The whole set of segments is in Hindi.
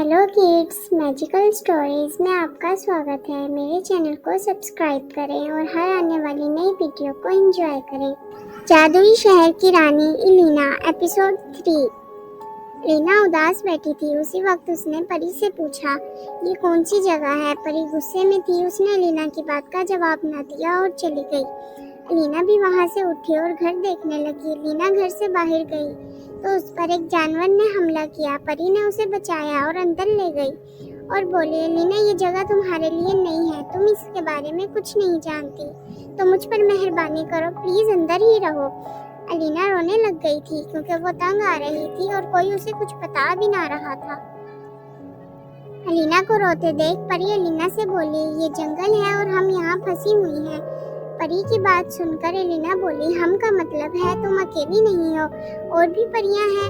हेलो किड्स, मैजिकल स्टोरीज में आपका स्वागत है। मेरे चैनल को सब्सक्राइब करें और हर आने वाली नई वीडियो को एंजॉय करें। जादुई शहर की रानी इलीना, एपिसोड 3। इलीना उदास बैठी थी। उसी वक्त उसने परी से पूछा, ये कौन सी जगह है? परी गुस्से में थी। उसने इलीना की बात का जवाब न दिया और चली गई। इलीना भी वहां से उठी और घर देखने लगी। इलीना घर से बाहर गई तो उस पर एक जानवर ने हमला किया। परी ने उसे बचाया और अंदर ले गई और बोली, इलीना, ये जगह तुम्हारे लिए नहीं है। तुम इसके बारे में कुछ नहीं जानती, तो मुझ पर मेहरबानी करो, प्लीज अंदर ही रहो। इलीना रोने लग गई थी क्योंकि वो तंग आ रही थी और कोई उसे कुछ बता भी ना रहा था। इलीना को रोते देख परी इलीना से बोली, ये जंगल है और हम यहाँ फंसी हुई हैं। परी की बात सुनकर इलीना बोली, हम का मतलब है तुम अकेली नहीं हो, और भी परियां हैं।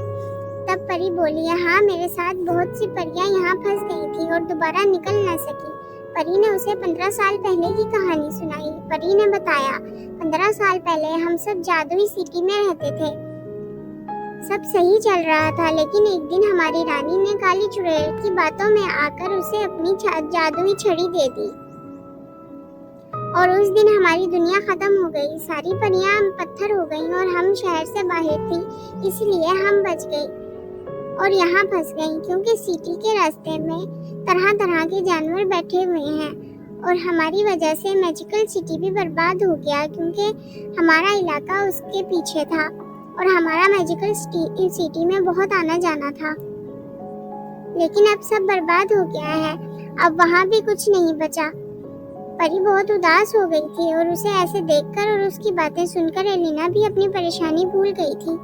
तब परी बोली, हाँ, मेरे साथ बहुत सी परियां यहाँ फंस गई थी और दोबारा निकल न सकी। परी ने उसे 15 साल पहले की कहानी सुनाई। परी ने बताया, 15 साल पहले हम सब जादुई सिटी में रहते थे। सब सही चल रहा था, लेकिन एक दिन हमारी रानी ने काली चुड़ैल की बातों में आकर उसे अपनी जादुई छड़ी दे दी और उस दिन हमारी दुनिया खत्म हो गई। सारी परियां पत्थर हो गईं और हम शहर से बाहर थी, इसलिए हम बच गए और यहाँ फंस गई, क्योंकि सिटी के रास्ते में तरह तरह के जानवर बैठे हुए हैं और हमारी वजह से मैजिकल सिटी भी बर्बाद हो गया, क्योंकि हमारा इलाका उसके पीछे था और हमारा मैजिकल सिटी में बहुत आना जाना था। लेकिन अब सब बर्बाद हो गया है, अब वहाँ भी कुछ नहीं बचा। परी बहुत उदास हो गई थी और उसे ऐसे देखकर और उसकी बातें सुनकर इलीना भी अपनी परेशानी भूल गई थी।